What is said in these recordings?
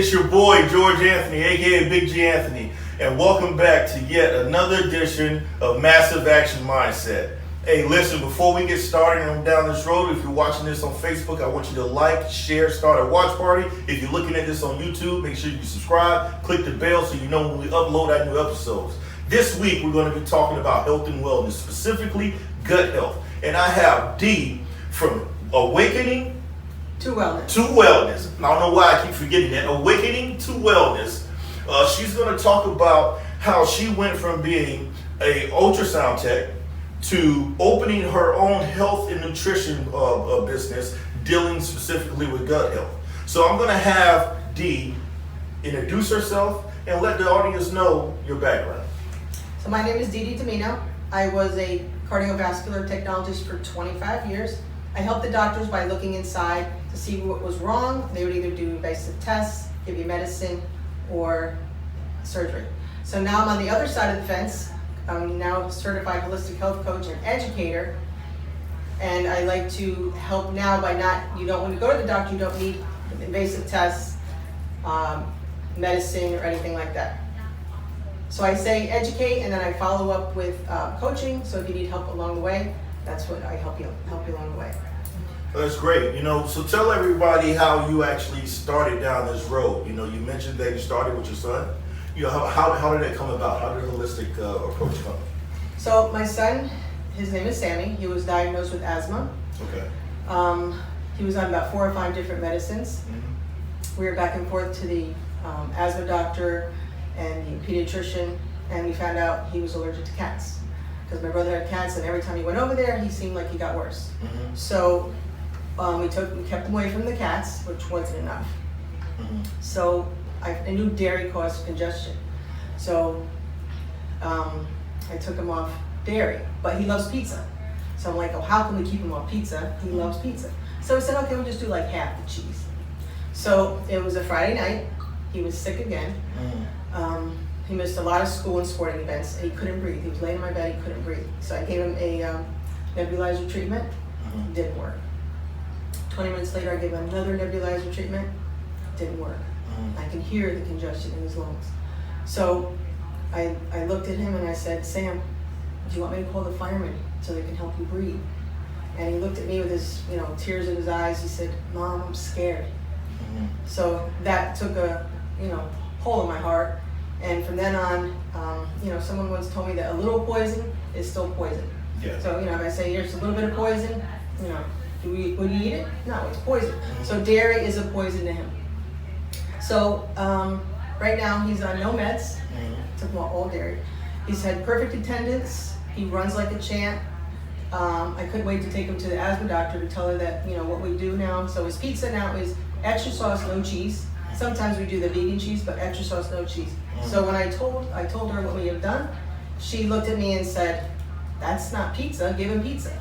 It's your boy, George Anthony, aka Big G Anthony, and welcome back to yet another edition of Massive Action Mindset. Hey, listen, before we get started on down this road, if you're watching this on Facebook, I want you to like, share, start a watch party. If you're looking at this on YouTube, make sure you subscribe, click the bell so you know when we upload our new episodes. This week, we're going to be talking about health and wellness, specifically gut health. And I have Dee from Awakening to Wellness. To Wellness. I don't know why I keep forgetting that. Awakening to Wellness. She's going to talk about how she went from being a ultrasound tech to opening her own health and nutrition business, dealing specifically with gut health. So I'm going to have Dee introduce herself and let the audience know your background. So my name is Dee Tamino. I was a cardiovascular technologist for 25 years. I helped the doctors by looking inside to see what was wrong. They would either do invasive tests, give you medicine, or surgery. So now I'm on the other side of the fence. I'm now a certified holistic health coach and educator. And I like to help now by when you go to the doctor, you don't need invasive tests, medicine, or anything like that. So I say educate, and then I follow up with coaching. So if you need help along the way, that's what I help you along the way. That's great. So tell everybody how you actually started down this road. You mentioned that you started with your son. How did that come about? How did the holistic approach come? So my son, his name is Sammy. He was diagnosed with asthma. Okay. He was on about 4 or 5 different medicines. Mm-hmm. We were back and forth to the asthma doctor and the pediatrician, and we found out he was allergic to cats. Because my brother had cats, and every time he went over there, he seemed like he got worse. Mm-hmm. So we kept him away from the cats, which wasn't enough. Mm-hmm. So I knew dairy caused congestion. So I took him off dairy, but he loves pizza. So I'm like, oh, how can we keep him off pizza? He loves pizza. So we said, okay, we'll just do like half the cheese. So it was a Friday night. He was sick again. Mm-hmm. He missed a lot of school and sporting events, and he couldn't breathe. He was laying in my bed, he couldn't breathe. So I gave him a nebulizer treatment. Mm-hmm. Didn't work. 20 minutes later, I gave him another nebulizer treatment. Didn't work. Mm-hmm. I can hear the congestion in his lungs. So I looked at him and I said, Sam, do you want me to call the firemen so they can help you breathe? And he looked at me with his tears in his eyes. He said, Mom, I'm scared. Mm-hmm. So that took a hole in my heart. And from then on, someone once told me that a little poison is still poison. Yeah. So, if I say here's a little bit of poison, would you eat it? No, it's poison. Mm-hmm. So dairy is a poison to him. So right now he's on no meds. Mm-hmm. Took him all dairy. He's had perfect attendance. He runs like a champ. I couldn't wait to take him to the asthma doctor to tell her that, what we do now. So his pizza now is extra sauce, no cheese. Sometimes we do the vegan cheese, but extra sauce, no cheese. So when I told her what we have done, she looked at me and said, that's not pizza, give him pizza.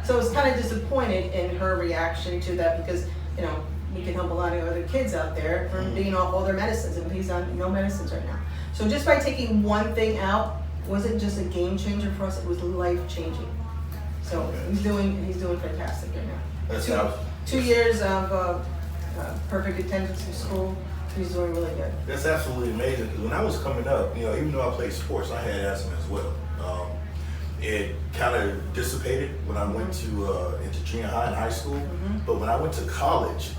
So I was kind of disappointed in her reaction to that because, we can help a lot of other kids out there from being off all their medicines, and he's on no medicines right now. So just by taking one thing out, wasn't just a game changer for us, it was life changing. So okay. He's doing fantastic right now. That's 2 years of perfect attendance in school. He's doing really good. That's absolutely amazing because when I was coming up, even though I played sports, I had asthma as well. It kind of dissipated when I went to into junior high and high school. Mm-hmm. But when I went to college,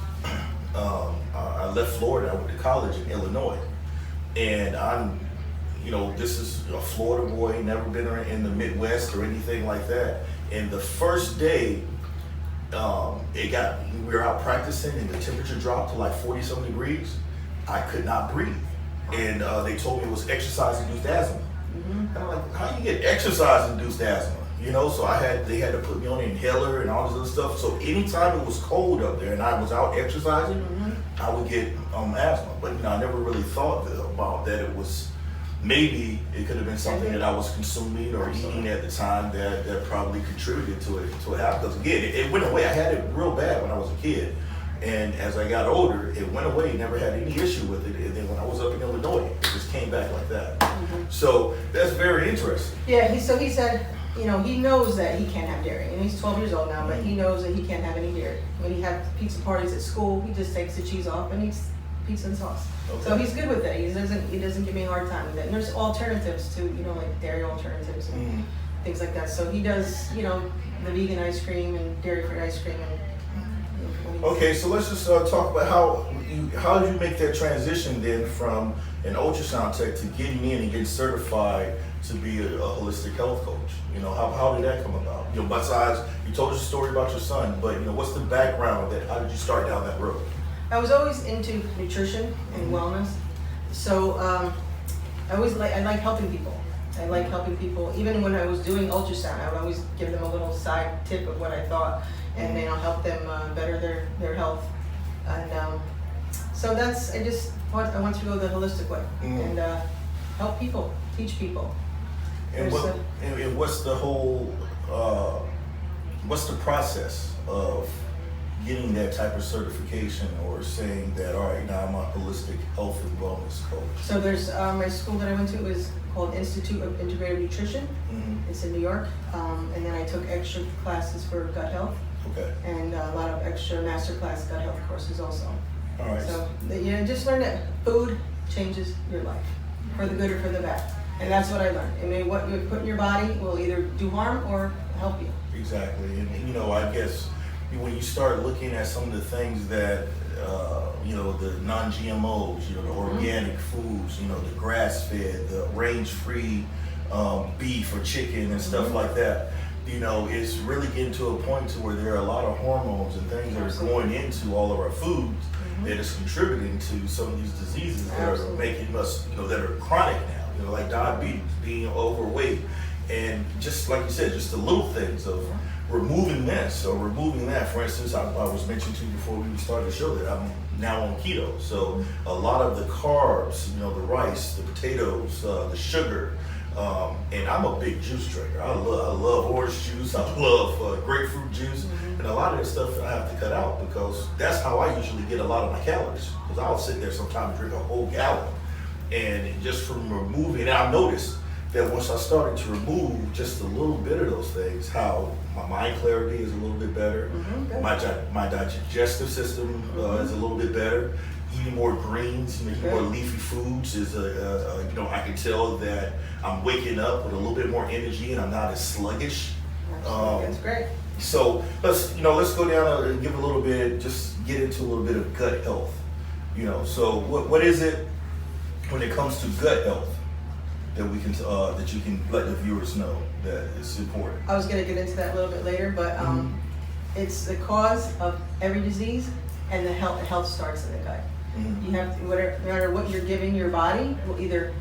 I left Florida. I went to college in Illinois, and I'm, this is a Florida boy, never been in the Midwest or anything like that. And the first day, we were out practicing, and the temperature dropped to like 40-some degrees. I could not breathe, and they told me it was exercise-induced asthma. Mm-hmm. And I'm like, how do you get exercise-induced asthma? So they had to put me on an inhaler and all this other stuff. So anytime it was cold up there and I was out exercising, mm-hmm. I would get asthma. But I never really thought about that. It was maybe it could have been something that I was consuming or eating at the time that probably contributed to it happen. Because again, it went away. I had it real bad when I was a kid. And as I got older, it went away, never had any issue with it. And then when I was up in Illinois, it just came back like that. Mm-hmm. So that's very interesting. Yeah, he said, he knows that he can't have dairy. And he's 12 years old now, but he knows that he can't have any dairy. When he has pizza parties at school, he just takes the cheese off and pizza and sauce. Okay. So he's good with it. He doesn't give me a hard time with it. And there's alternatives to, you know, like dairy alternatives and things like that. So he does, you know, the vegan ice cream and dairy-free ice cream. And, Okay, so let's just talk about how did you make that transition then from an ultrasound tech to getting in and getting certified to be a holistic health coach? You know, how did that come about? You know, besides, you told us a story about your son, but you know, what's the background of that? How did you start down that road? I was always into nutrition and wellness. So I like helping people. I like helping people. Even when I was doing ultrasound, I would always give them a little side tip of what I thought, and then I'll help them better their health. And so I want to go the holistic way and help people, teach people. And what's the whole, what's the process of getting that type of certification or saying that, all right, now I'm a holistic health and wellness coach? So there's my school that I went to is called Institute of Integrative Nutrition. It's in New York. And then I took extra classes for gut health. Okay. And a lot of extra masterclass gut health courses also. All right. So you know, just learn that food changes your life, for the good or for the bad. And that's what I learned. I mean, what you put in your body will either do harm or help you. Exactly. And you know, I guess when you start looking at some of the things that, you know, the non-GMOs, you know, the organic foods, you know, the grass-fed, the range-free beef or chicken and stuff like that, you know, it's really getting to a point to where there are a lot of hormones and things that are going into all of our foods that is contributing to some of these diseases that are making us, you know, that are chronic now, you know, like diabetes, being overweight, and just like you said, just the little things of removing this or removing that. For instance, I was mentioning to you before we started the show that I'm now on keto. So a lot of the carbs, you know, the rice, the potatoes, the sugar, and I'm a big juice drinker. I love orange juice. I love grapefruit juice, and a lot of that stuff I have to cut out because that's how I usually get a lot of my calories. Because I'll sit there sometimes and drink a whole gallon, and just from removing, and I've noticed that once I started to remove just a little bit of those things, how my mind clarity is a little bit better, my digestive system is a little bit better. Eating more greens, you know, eating more leafy foods is you know, I can tell that I'm waking up with a little bit more energy and I'm not as sluggish. That's great. So let's go down and give a little bit, just get into a little bit of gut health. You know, so what is it when it comes to gut health that we can that you can let the viewers know that it's important? I was going to get into that a little bit later, but it's the cause of every disease, and the health starts in the gut. You have to, no matter what you're giving your body, will either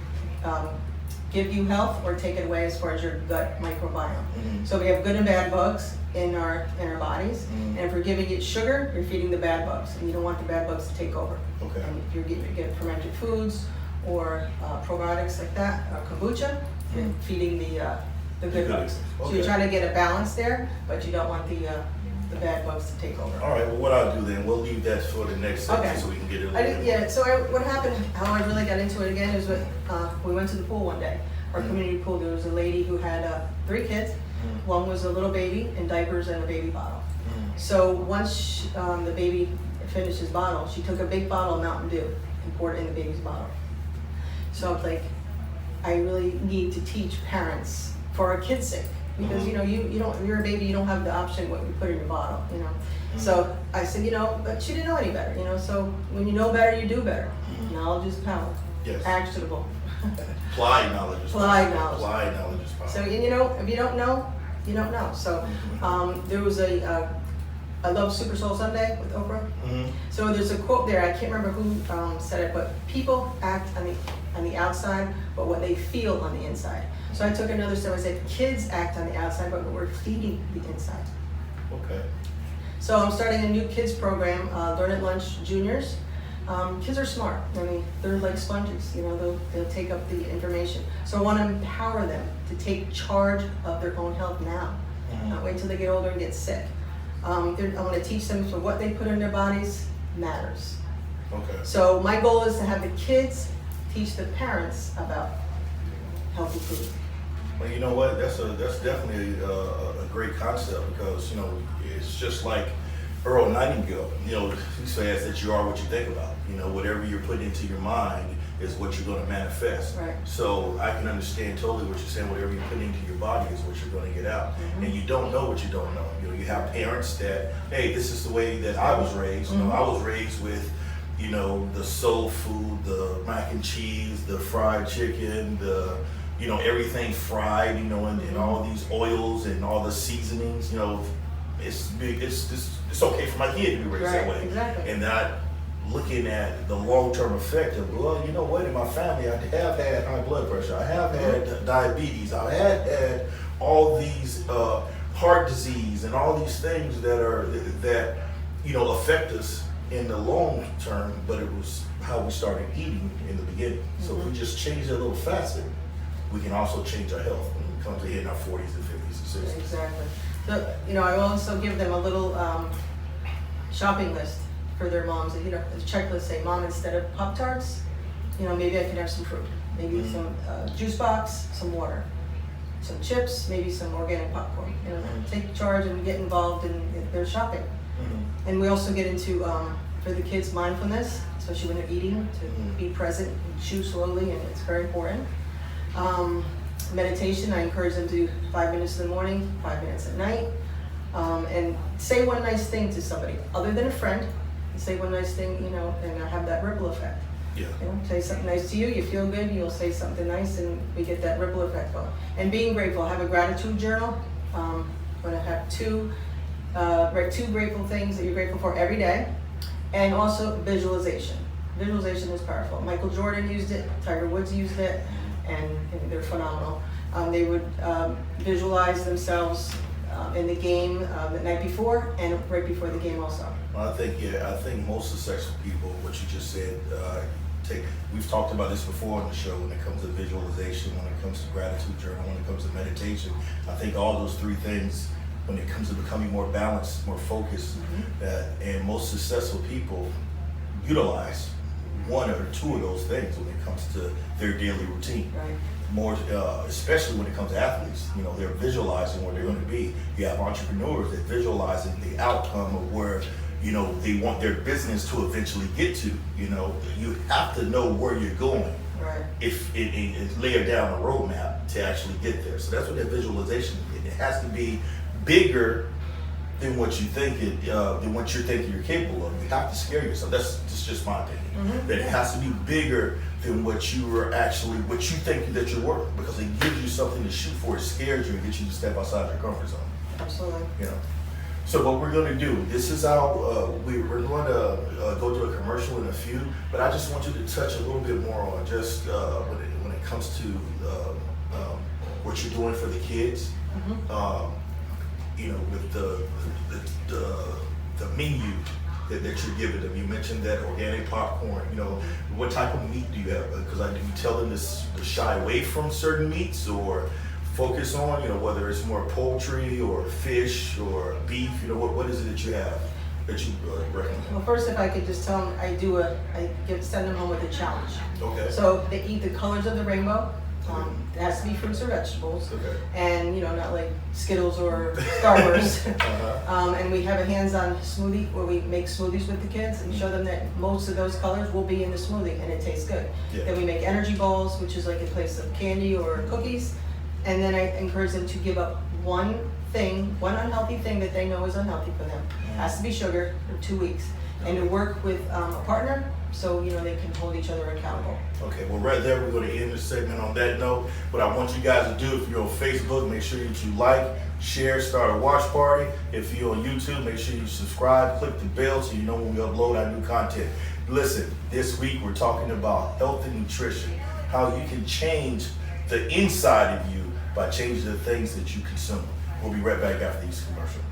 give you health or take it away as far as your gut microbiome. So we have good and bad bugs in our bodies, and if we're giving it sugar, you're feeding the bad bugs, and you don't want the bad bugs to take over. Okay. And if you're getting fermented foods or probiotics like that, kombucha, you're feeding the good bugs. So you're trying to get a balance there, but you don't want the bad bugs to take over. All right, well, what I'll do then, we'll leave that for the next section so we can get it a little bit. Yeah, so what happened, how I really got into it again is we went to the pool one day, our community pool. There was a lady who had 3 kids. One was a little baby in diapers and a baby bottle. So once the baby finished his bottle, she took a big bottle of Mountain Dew and poured it in the baby's bottle. So I was like, I really need to teach parents for our kids' sake. Because you know, you don't, if you're a baby, you don't have the option what you put in your bottle, you know. So I said, you know, but she didn't know any better, you know. So when you know better, you do better. Knowledge is power. Yes. Actionable. Applied knowledge is power. Applied knowledge. Applied knowledge is power. So and you know, if you don't know, you don't know. So there was I love Super Soul Sunday with Oprah. So there's a quote there. I can't remember who said it, but people act on the outside, but what they feel on the inside. So I took another step. I said, kids act on the outside, but we're feeding the inside. Okay. So I'm starting a new kids program, Learn at Lunch Juniors. Kids are smart. I mean, they're like sponges. You know, they'll take up the information. So I want to empower them to take charge of their own health now. Not wait till they get older and get sick. I want to teach them so what they put in their bodies matters. Okay. So my goal is to have the kids teach the parents about healthy food. Well, you know what? That's definitely a great concept because, you know, it's just like Earl Nightingale, he says that you are what you think about. Whatever you're putting into your mind is what you're going to manifest. Right. So I can understand totally what you're saying. Whatever you put into your body is what you're going to get out. Mm-hmm. And you don't know what you don't know. You have parents that, hey, this is the way that I was raised. Mm-hmm. I was raised with, the soul food, the mac and cheese, the fried chicken, the everything fried, and all these oils and all the seasonings. It's okay for my kid to be raised that way. Exactly. And not looking at the long-term effect of, well, you know what, in my family I have had high blood pressure, I have had diabetes, I have had all these heart disease and all these things that affect us in the long term, but it was how we started eating in the beginning. So if we just change that little facet, we can also change our health when we come to hitting our 40s and 50s and 60s. Exactly. So, I also give them a little shopping list for their moms. A checklist, say, Mom, instead of Pop-Tarts, maybe I can have some fruit. Maybe some juice box, some water, some chips, maybe some organic popcorn. Take charge and get involved in their shopping. Mm-hmm. And we also get into, for the kids, mindfulness, especially when they're eating, to be present and chew slowly, and it's very important. Meditation, I encourage them to do 5 minutes in the morning, 5 minutes at night, and say one nice thing to somebody other than a friend. Say one nice thing, and have that ripple effect. Yeah. Say something nice to you, you feel good, you'll say something nice, and we get that ripple effect going. And being grateful, have a gratitude journal. I'm gonna have write 2 grateful things that you're grateful for every day, and also visualization. Visualization is powerful. Michael Jordan used it, Tiger Woods used it, and they're phenomenal. They would visualize themselves in the game the night before and right before the game also. Well, I think most successful people, what you just said, we've talked about this before on the show when it comes to visualization, when it comes to gratitude journal, when it comes to meditation. I think all those 3 things, when it comes to becoming more balanced, more focused, and most successful people utilize 1 or 2 of those things when it comes to their daily routine. Right. More, especially when it comes to athletes, they're visualizing where they're going to be. You have entrepreneurs that visualizing the outcome of where, they want their business to eventually get to. You have to know where you're going. Right. If it lay down a roadmap to actually get there. So that's what that visualization is. It has to be bigger than what you think than what you're thinking you're capable of. You have to scare yourself. That's just my opinion. Mm-hmm. That it has to be bigger than what you think that you're worth, because it gives you something to shoot for. It scares you and gets you to step outside your comfort zone. Absolutely. So what we're going to do, this is how we're going to go to a commercial in a few, but I just want you to touch a little bit more on just when it comes to what you're doing for the kids. With the menu that you're giving them. You mentioned that organic popcorn. What type of meat do you have? Because do you tell them to shy away from certain meats, or focus on, whether it's more poultry or fish or beef? What is it that you have that you recommend? Well, first, if I could just tell them, send them home with a challenge. Okay. So they eat the colors of the rainbow. It has to be fruits or vegetables, Okay. and not like Skittles or Star Wars. And we have a hands-on smoothie where we make smoothies with the kids and show them that most of those colors will be in the smoothie and it tastes good. Yeah. Then we make energy bowls, which is like in place of candy or cookies. And then I encourage them to give up one unhealthy thing that they know is unhealthy for them. It has to be sugar for 2 weeks, and to work with a partner so they can hold each other accountable. Okay, well right there we're going to end the segment on that note. What I want you guys to do, if you're on Facebook, make sure that you like, share, start a watch party. If you're on YouTube, make sure you subscribe, click the bell so you know when we upload our new content. Listen, this week we're talking about health and nutrition, how you can change the inside of you by changing the things that you consume. We'll be right back after these commercials.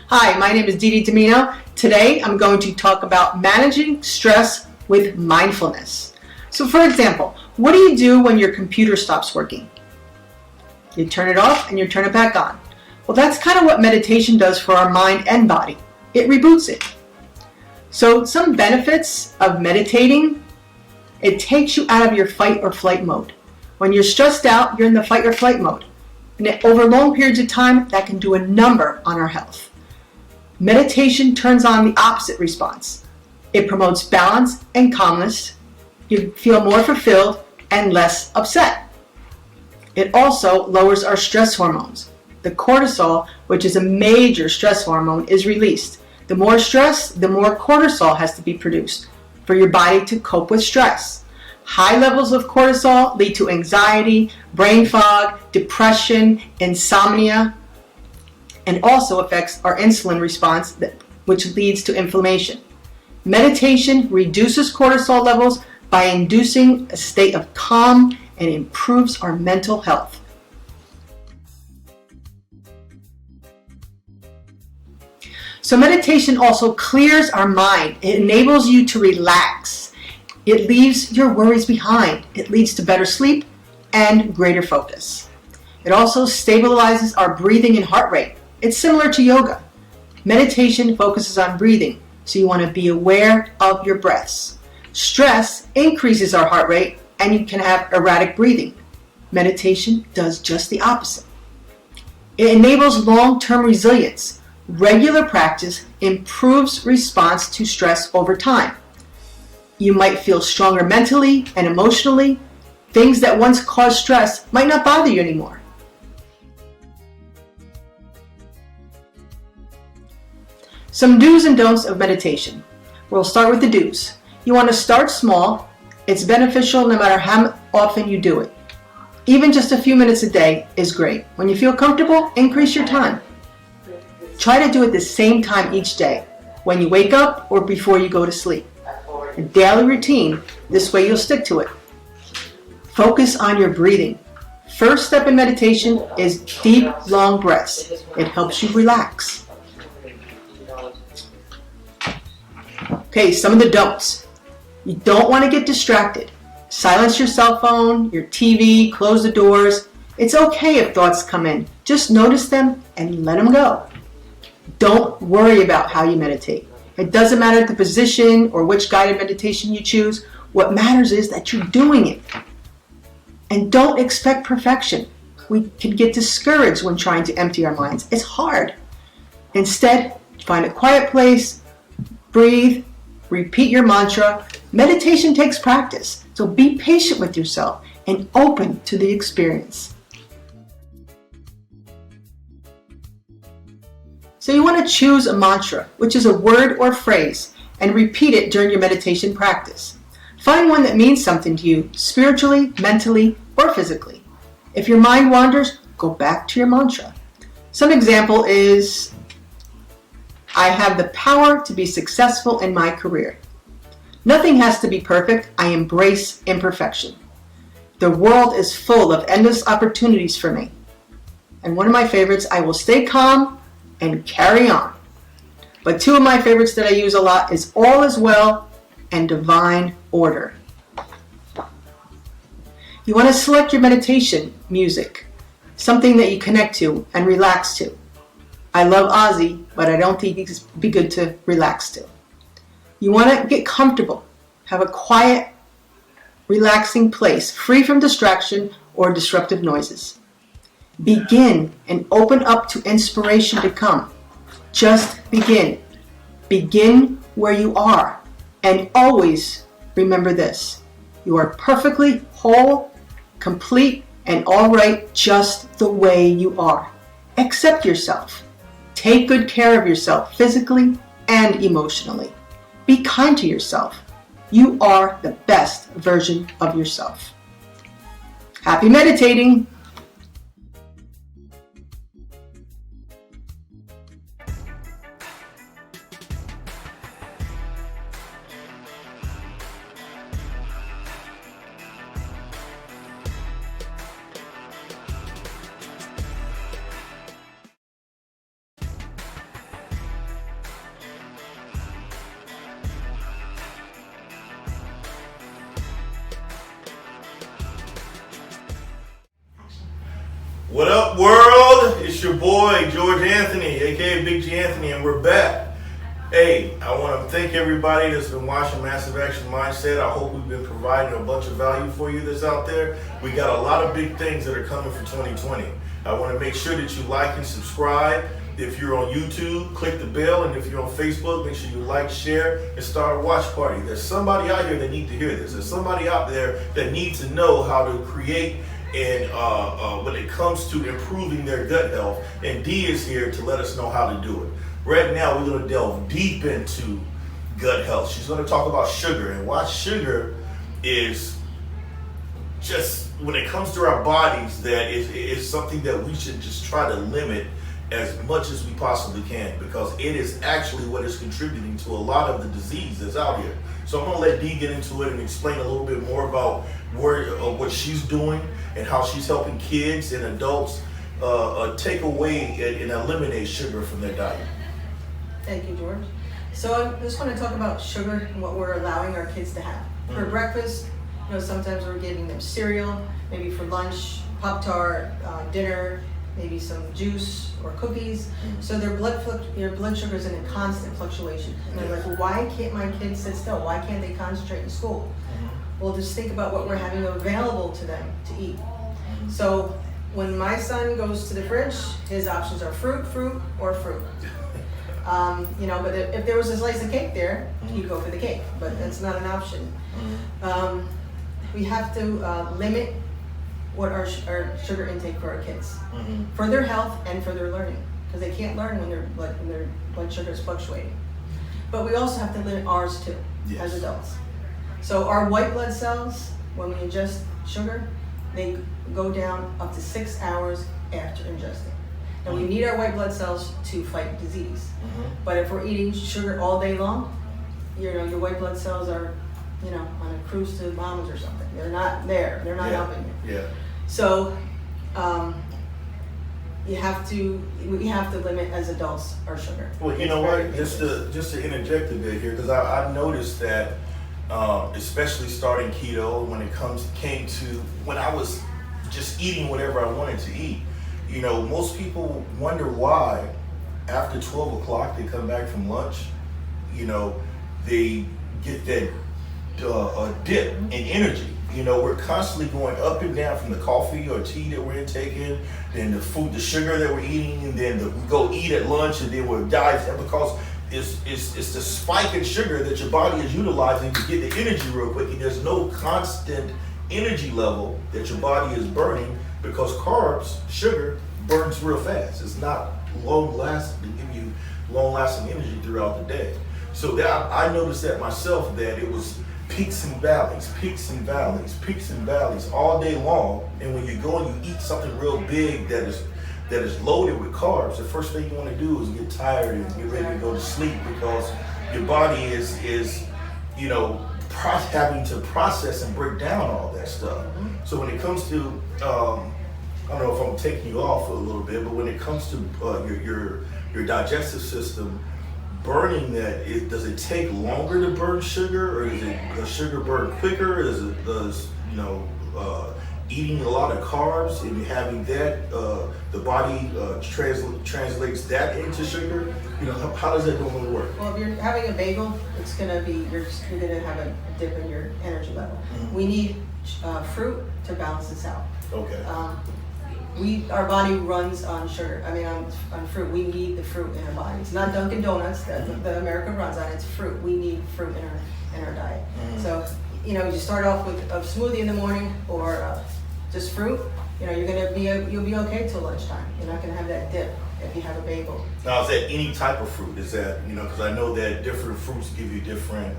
Hi, my name is Dee Dee Domino. Today I'm going to talk about managing stress with mindfulness. So for example, what do you do when your computer stops working? You turn it off and you turn it back on. Well, that's kind of what meditation does for our mind and body. It reboots it. So some benefits of meditating: it takes you out of your fight or flight mode. When you're stressed out, you're in the fight or flight mode. And over long periods of time, that can do a number on our health. Meditation turns on the opposite response. It promotes balance and calmness. You feel more fulfilled and less upset. It also lowers our stress hormones. The cortisol, which is a major stress hormone, is released. The more stress, the more cortisol has to be produced for your body to cope with stress. High levels of cortisol lead to anxiety, brain fog, depression, insomnia, and also affects our insulin response, which leads to inflammation. Meditation reduces cortisol levels by inducing a state of calm and improves our mental health. So meditation also clears our mind. It enables you to relax. It leaves your worries behind. It leads to better sleep and greater focus. It also stabilizes our breathing and heart rate. It's similar to yoga. Meditation focuses on breathing, so you want to be aware of your breaths. Stress increases our heart rate and you can have erratic breathing. Meditation does just the opposite. It enables long-term resilience. Regular practice improves response to stress over time. You might feel stronger mentally and emotionally. Things that once caused stress might not bother you anymore. Some do's and don'ts of meditation. We'll start with the do's. You want to start small. It's beneficial no matter how often you do it. Even just a few minutes a day is great. When you feel comfortable, increase your time. Try to do it the same time each day, when you wake up or before you go to sleep. A daily routine, this way you'll stick to it. Focus on your breathing. First step in meditation is deep, long breaths. It helps you relax. Okay, some of the don'ts. You don't want to get distracted. Silence your cell phone, your TV, close the doors. It's okay if thoughts come in. Just notice them and let them go. Don't worry about how you meditate. It doesn't matter the position or which guided meditation you choose. What matters is that you're doing it. And don't expect perfection. We can get discouraged when trying to empty our minds. It's hard. Instead, find a quiet place, breathe, repeat your mantra. Meditation takes practice, so be patient with yourself and open to the experience. So you want to choose a mantra, which is a word or phrase, and repeat it during your meditation practice. Find one that means something to you, spiritually, mentally, or physically. If your mind wanders, go back to your mantra. Some example is, I have the power to be successful in my career. Nothing has to be perfect. I embrace imperfection. The world is full of endless opportunities for me. And one of my favorites, I will stay calm and carry on. But two of my favorites that I use a lot is all is well and divine order. You want to select your meditation music, something that you connect to and relax to. I love Ozzy, but I don't think it's be good to relax to. You want to get comfortable, have a quiet, relaxing place, free from distraction or disruptive noises. Begin and open up to inspiration to come. Just begin. Begin where you are. And always remember this. You are perfectly whole, complete, and all right just the way you are. Accept yourself. Take good care of yourself physically and emotionally. Be kind to yourself. You are the best version of yourself. Happy meditating! What up, world? It's your boy, George Anthony, aka Big G Anthony, and we're back. Hey, I want to thank everybody that's been watching Massive Action Mindset. I hope we've been providing a bunch of value for you that's out there. We got a lot of big things that are coming for 2020. I want to make sure that you like and subscribe. If you're on YouTube, click the bell, and if you're on Facebook, make sure you like, share, and start a watch party. There's somebody out here that needs to hear this. There's somebody out there that needs to know how to create and when it comes to improving their gut health, and Dee is here to let us know how to do it. Right now, we're going to delve deep into gut health. She's going to talk about sugar and why sugar is just, when it comes to our bodies, that is something that we should just try to limit as much as we possibly can, because it is actually what is contributing to a lot of the disease that's out here. So I'm going to let Dee get into it and explain a little bit more about what she's doing and how she's helping kids and adults take away and eliminate sugar from their diet. Thank you, George. So I just want to talk about sugar and what we're allowing our kids to have. For breakfast, sometimes we're giving them cereal, maybe for lunch, Pop-Tart, dinner, maybe some juice or cookies. So their blood sugar is in a constant fluctuation. And they're like, well, why can't my kids sit still? Why can't they concentrate in school? Well, just think about what we're having available to them to eat. So when my son goes to the fridge, his options are fruit, or fruit. But if there was a slice of cake there, he'd go for the cake, but that's not an option. We have to limit what our sugar intake for our kids, for their health and for their learning, because they can't learn when their blood sugar is fluctuating. But we also have to limit ours too, as adults. So our white blood cells, when we ingest sugar, they go down up to 6 hours after ingesting. Now we need our white blood cells to fight disease. But if we're eating sugar all day long, your white blood cells are, on a cruise to the Bahamas or something. They're not there. They're not helping you. Yeah. So we have to limit as adults our sugar. Well, you know what? Just to interject a bit here, because I've noticed that, especially starting keto, came to when I was just eating whatever I wanted to eat. Most people wonder why after 12 o'clock they come back from lunch, they get that dip in energy. We're constantly going up and down from the coffee or tea that we're intaking, then the food, the sugar that we're eating, and then we go eat at lunch, and then we'll dive because it's the spike in sugar that your body is utilizing to get the energy real quick, and there's no constant energy level that your body is burning, because carbs, sugar, burns real fast. It's not long-lasting, give you long-lasting energy throughout the day. So that I noticed that myself, that it was peaks and valleys all day long. And when you go and you eat something real big that is loaded with carbs, the first thing you want to do is get tired and get ready to go to sleep, because your body is having to process and break down all that stuff. So when it comes to I don't know if I'm taking you off a little bit, but when it comes to your digestive system burning that, does it take longer to burn sugar, or does sugar burn quicker? Does eating a lot of carbs and having that, the body translates that into sugar? How does that normally work? Well, if you're having a bagel, it's gonna be you're gonna have a dip in your energy level. We need fruit to balance this out. Okay. Our body runs on sugar. On fruit. We need the fruit in our bodies. Not Dunkin' Donuts that America runs on. It's fruit. We need fruit in our diet. So you start off with a smoothie in the morning or just fruit. You'll be okay till lunchtime. You're not gonna have that dip if you have a bagel. Now, is that any type of fruit? Is that because I know that different fruits give you different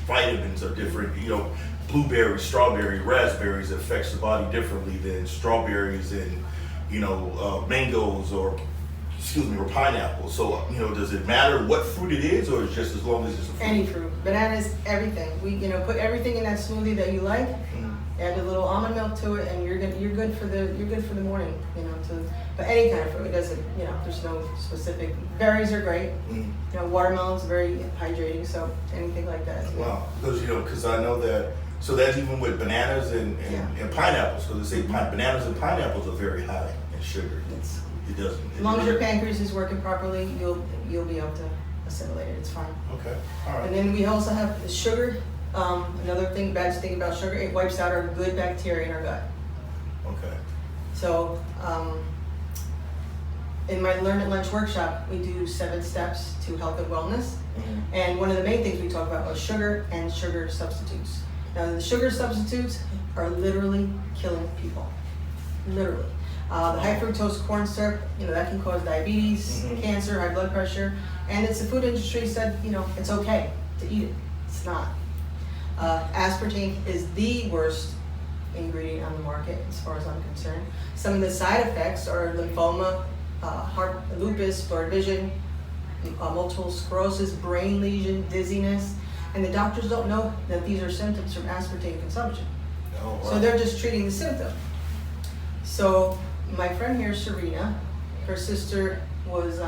vitamins or different blueberries, strawberries, raspberries affects the body differently than strawberries and mangoes or pineapples. So does it matter what fruit it is, or is just as long as it's a fruit? Any fruit, bananas, everything. We put everything in that smoothie that you like. Add a little almond milk to it, and you're good for the morning. But any kind of fruit, it doesn't. There's no specific. Berries are great. Watermelon's very hydrating, so anything like that. Wow, because I know that. So that's even with bananas and pineapples, because they say bananas and pineapples are very high in sugar. It doesn't. As long as your pancreas is working properly, you'll be able to assimilated. It's fine. Okay, all And right. then we also have the sugar. Another thing, bad thing about sugar, it wipes out our good bacteria in our gut. Okay. So, in my Learn at Lunch workshop, we do 7 steps to health and wellness. Mhm. And one of the main things we talk about was sugar and sugar substitutes. Now, the sugar substitutes are literally killing people. Literally. The high fructose corn syrup, that can cause diabetes, Mhm. cancer, high blood pressure. And it's the food industry said, it's okay to eat it. It's not. Aspartame is the worst ingredient on the market as far as I'm concerned. Some of the side effects are lymphoma, heart, lupus, blurred vision, multiple sclerosis, brain lesion, dizziness, and the doctors don't know that these are symptoms from aspartame consumption. Oh, wow. So they're just treating the symptom. So my friend here, Serena, her sister was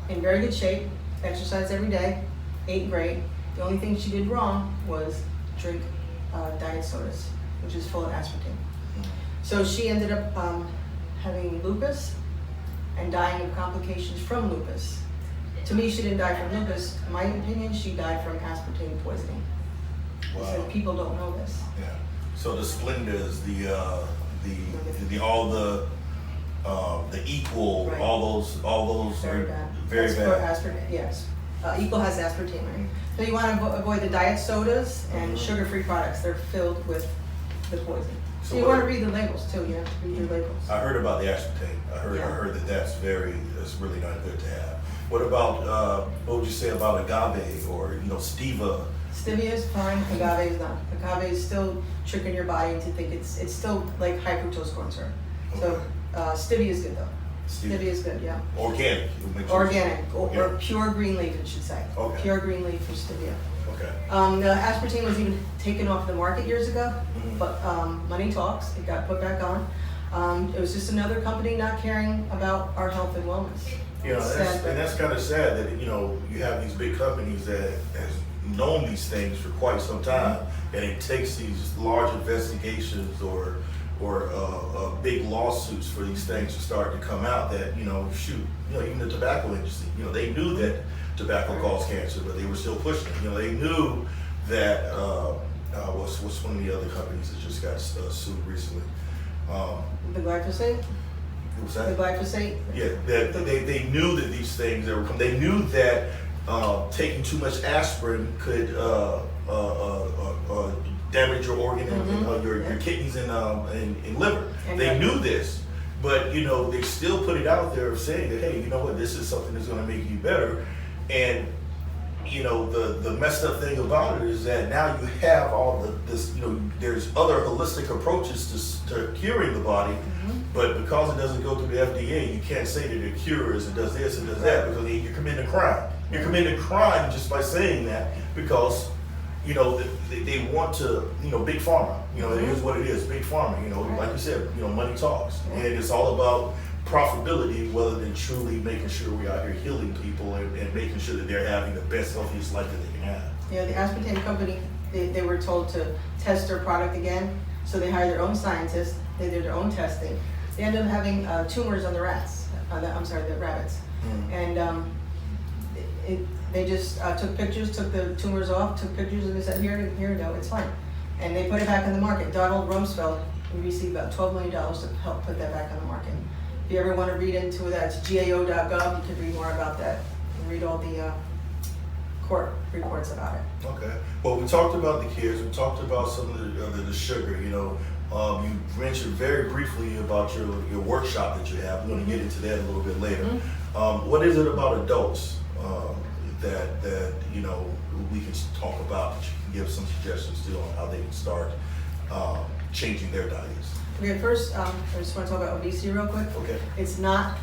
in very good shape, exercised every day, ate great. The only thing she did wrong was drink diet sodas, which is full of aspartame. So she ended up having lupus and dying of complications from lupus. To me, she didn't die from lupus. In my opinion, she died from aspartame poisoning. Wow. So people don't know this. Yeah. So the Splendas, the Equal, Right. all those Very are bad. very That's bad. for aspartame, yes. Equal has aspartame in it. So you want to avoid the diet sodas and Mhm. sugar-free products. They're filled with the poison. So So you what- want to read the labels too. You have to read your labels. I heard about the aspartame. I heard Yeah. that's really not good to have. What about what would you say about agave or stevia? Stevia is fine. Agave is not. Agave is still tricking your body into think it's still like high fructose corn syrup. So stevia is good though. Stevia is good. Yeah. Organic. It'll make sure- Organic or Organic. pure green leaf, it should say. Okay. Pure green leaf for stevia. Okay. The aspartame was even taken off the market years ago, Mhm. but money talks. It got put back on. It was just another company not caring about our health and wellness. It's sad, but- That's kind of sad that you have these big companies that has known these things for quite some time, and it takes these large investigations or big lawsuits for these things to start to come out that even the tobacco industry, they knew that tobacco caused cancer, but they were still pushing it. They knew that what's one of the other companies that just got sued recently. The glyphosate? What's The that? glyphosate? Yeah, that they knew that these things that were coming. They knew that taking too much aspirin could damage your organ and your kidneys and liver. And They that- knew this, but they still put it out there saying that, hey, you know what, this is something that's going to make you better. And the messed up thing about it is that now you have all this. There's other holistic approaches to curing the body, but because it doesn't go through the FDA, you can't say that it cures, it does this, it does that, because you're committing a crime. You're committing a crime just by saying that, because they want to, big pharma. It is what it is, big pharma. Like you said, money talks, and it's all about profitability rather than truly making sure we're out here healing people and making sure that they're having the best, healthiest life that they can have. Yeah, the aspartame company, they were told to test their product again, so they hired their own scientists, they did their own testing. They ended up having tumors on the rats, the rabbits. And they just took pictures, took the tumors off, took pictures, and they said, here you go, it's fine. And they put it back on the market. Donald Rumsfeld, we received about $12 million to help put that back on the market. If you ever want to read into that, it's gao.gov. You can read more about that and read all the court reports about it. Okay. Well, we talked about the kids. We talked about some of the sugar. You mentioned very briefly about your workshop that you have. We're going to get into that a little bit later. What is it about adults that we can talk about, that you can give some suggestions to on how they can start changing their diets? Okay, first, I just want to talk about obesity real quick. Okay. It's not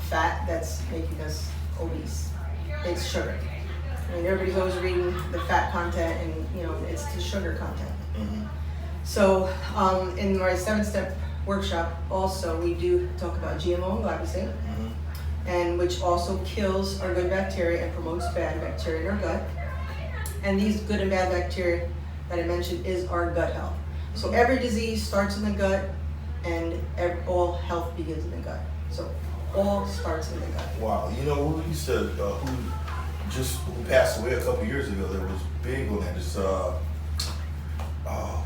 fat that's making us obese. It's sugar. I mean, everybody's always reading the fat content, and it's the sugar content. So, in my 7-step workshop, also we do talk about GMO and glyphosate, and which also kills our good bacteria and promotes bad bacteria in our gut. And these good and bad bacteria that I mentioned is our gut health. So every disease starts in the gut, and all health begins in the gut. So all starts in the gut. Wow. We used to just who passed away a couple years ago that was big on that. It's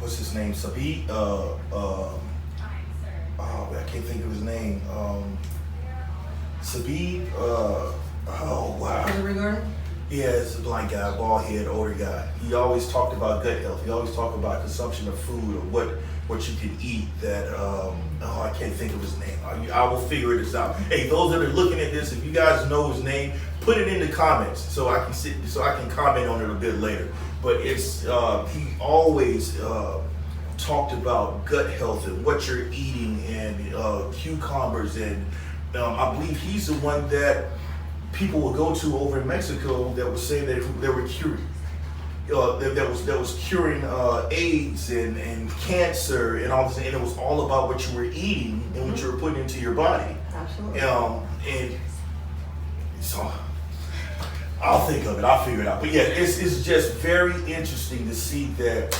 what's his name? Sabit. I can't think of his name. Sabit. Oh wow. Is it regarding? Yeah, it's a blind guy, bald head, older guy. He always talked about gut health. He always talked about consumption of food or what you can eat. That I can't think of his name. I will figure this out. Hey, those that are looking at this, if you guys know his name, put it in the comments so I can comment on it a bit later. But it's he always talked about gut health and what you're eating and cucumbers and I believe he's the one that people will go to over in Mexico that was saying that they were curing. That was curing AIDS and cancer and all this, and it was all about what you were eating and what you were putting into your body. Absolutely. And so I'll think of it. I'll figure it out. But yeah, it's just very interesting to see that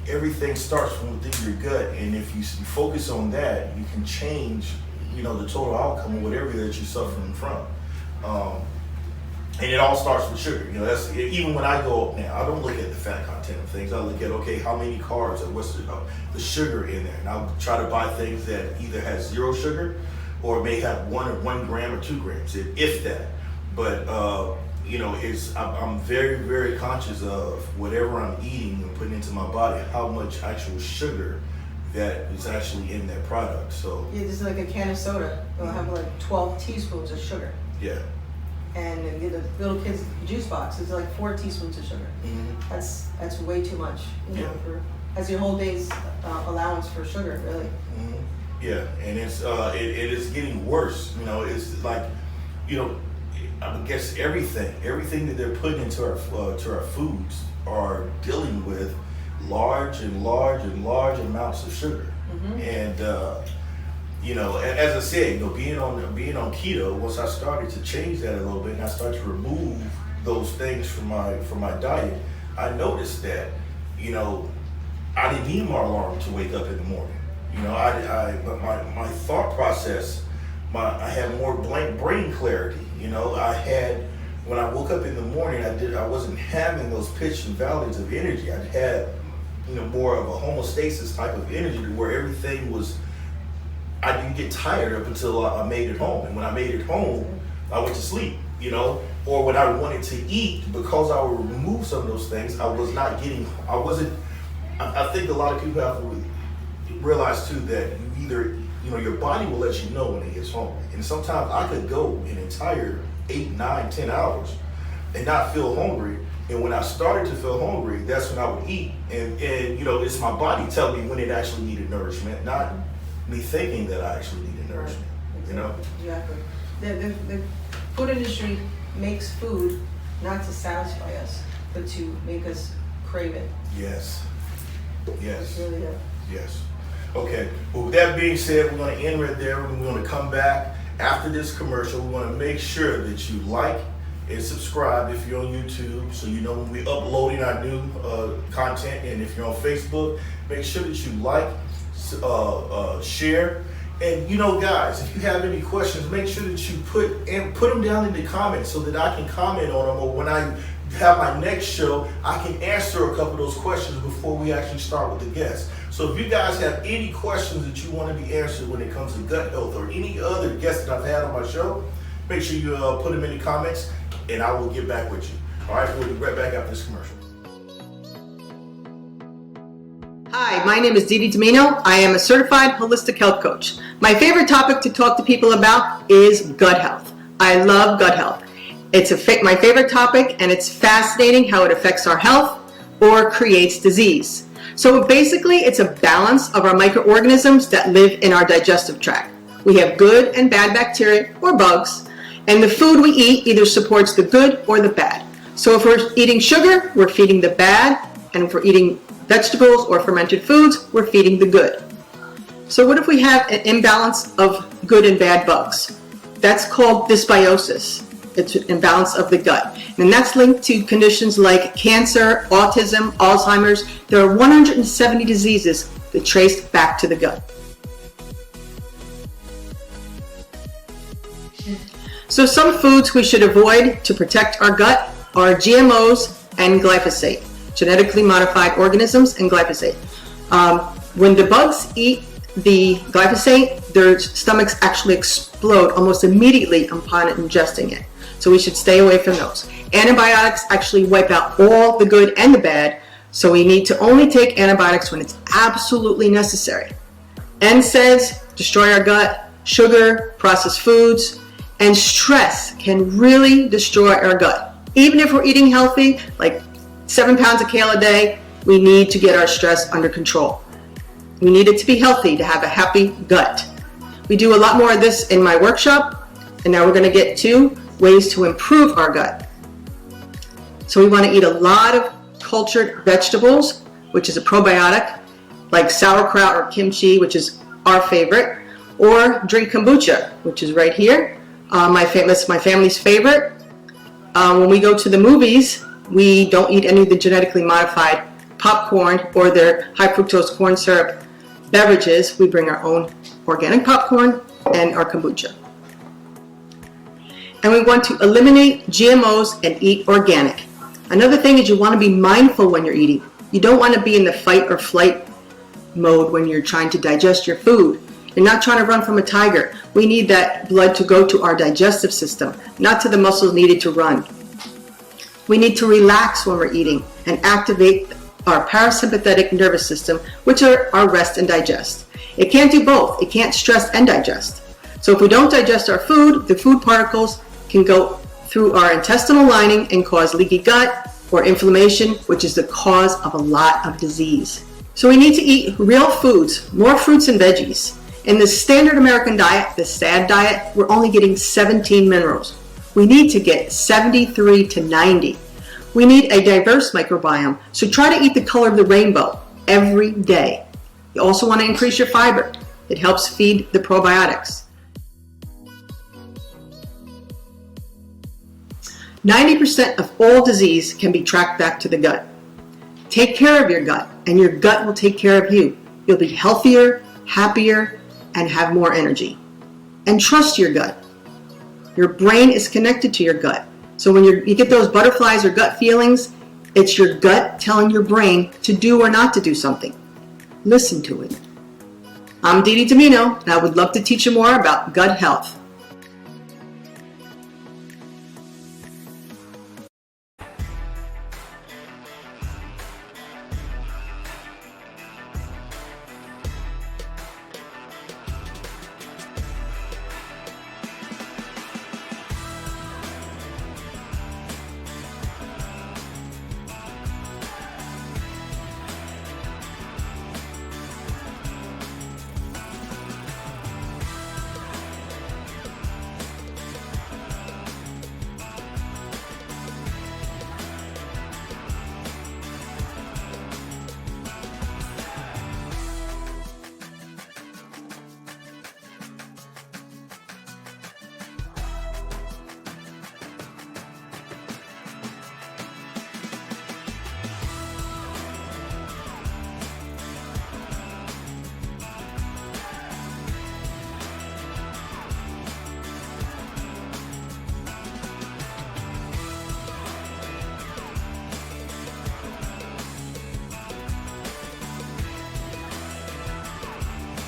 everything starts from within your gut, and if you focus on that, you can change, the total outcome of whatever that you're suffering from. And it all starts with sugar. That's even when I go up now, I don't look at the fat content of things. I look at, okay, how many carbs and what's the sugar in there, and I'll try to buy things that either has 0 sugar or may have 1 gram or 2 grams, if that. But I'm very, very conscious of whatever I'm eating and putting into my body, how much actual sugar that is actually in that product. So yeah, this is like a can of soda. It'll have like 12 teaspoons of sugar. Yeah. And the little kids' juice box is like 4 teaspoons of sugar. Mm-hmm. That's way too much. As your whole day's allowance for sugar, really. Mm-hmm. Yeah, and it's it is getting worse. It's like, I guess everything that they're putting into our foods are dealing with large amounts of sugar. Mm-hmm. And as I said, being on keto, once I started to change that a little bit and I started to remove those things from my diet, I noticed that I didn't need my alarm to wake up in the morning. But my thought process, I had more blank brain clarity. When I woke up in the morning, I wasn't having those peaks and valleys of energy. I had more of a homeostasis type of energy where everything was. I didn't get tired up until I made it home, and when I made it home, I went to sleep. Or when I wanted to eat, because I would remove some of those things, I think a lot of people have to realize too that you either, your body will let you know when it gets hungry. And sometimes I could go an entire 8, 9, 10 hours and not feel hungry. And when I started to feel hungry, that's when I would eat. And it's my body telling me when it actually needed nourishment, not me thinking that I actually needed nourishment. Exactly. The food industry makes food not to satisfy us, but to make us crave it. Yes. It's really it. Yes. Okay. Well, with that being said, we're going to end right there. We're going to come back after this commercial. We want to make sure that you like and subscribe if you're on YouTube, so you know when we're uploading our new content. And if you're on Facebook, make sure that you like, share. And guys, if you have any questions, make sure that you put them down in the comments so that I can comment on them, or when I have my next show, I can answer a couple of those questions before we actually start with the guests. So if you guys have any questions that you want to be answered when it comes to gut health or any other guests that I've had on my show, make sure you put them in the comments and I will get back with you. All right, we'll be right back after this commercial. Hi, my name is DeeDee Domino. I am a certified holistic health coach. My favorite topic to talk to people about is gut health. I love gut health. It's my favorite topic, and it's fascinating how it affects our health or creates disease. So basically, it's a balance of our microorganisms that live in our digestive tract. We have good and bad bacteria or bugs, and the food we eat either supports the good or the bad. So if we're eating sugar, we're feeding the bad, and if we're eating vegetables or fermented foods, we're feeding the good. So what if we have an imbalance of good and bad bugs? That's called dysbiosis. It's an imbalance of the gut. And that's linked to conditions like cancer, autism, Alzheimer's. There are 170 diseases that trace back to the gut. So some foods we should avoid to protect our gut are GMOs and glyphosate, genetically modified organisms and glyphosate. When the bugs eat the glyphosate, their stomachs actually explode almost immediately upon ingesting it. So we should stay away from those. Antibiotics actually wipe out all the good and the bad, so we need to only take antibiotics when it's absolutely necessary. NSAIDs destroy our gut, sugar, processed foods, and stress can really destroy our gut. Even if we're eating healthy, like 7 pounds of kale a day, we need to get our stress under control. We need it to be healthy, to have a happy gut. We do a lot more of this in my workshop, and now we're going to get to ways to improve our gut. So we want to eat a lot of cultured vegetables, which is a probiotic, like sauerkraut or kimchi, which is our favorite, or drink kombucha, which is right here. That's my family's favorite. When we go to the movies, we don't eat any of the genetically modified popcorn or their high fructose corn syrup beverages. We bring our own organic popcorn and our kombucha. And we want to eliminate GMOs and eat organic. Another thing is you want to be mindful when you're eating. You don't want to be in the fight or flight mode when you're trying to digest your food. You're not trying to run from a tiger. We need that blood to go to our digestive system, not to the muscles needed to run. We need to relax when we're eating and activate our parasympathetic nervous system, which are our rest and digest. It can't do both. It can't stress and digest. So if we don't digest our food, the food particles can go through our intestinal lining and cause leaky gut or inflammation, which is the cause of a lot of disease. So we need to eat real foods, more fruits and veggies. In the standard American diet, the SAD diet, we're only getting 17 minerals. We need to get 73 to 90. We need a diverse microbiome, so try to eat the color of the rainbow every day. You also want to increase your fiber. It helps feed the probiotics. 90% of all disease can be tracked back to the gut. Take care of your gut, and your gut will take care of you. You'll be healthier, happier, and have more energy. And trust your gut. Your brain is connected to your gut. So when you get those butterflies or gut feelings, it's your gut telling your brain to do or not to do something. Listen to it. I'm DEE Domino, and I would love to teach you more about gut health.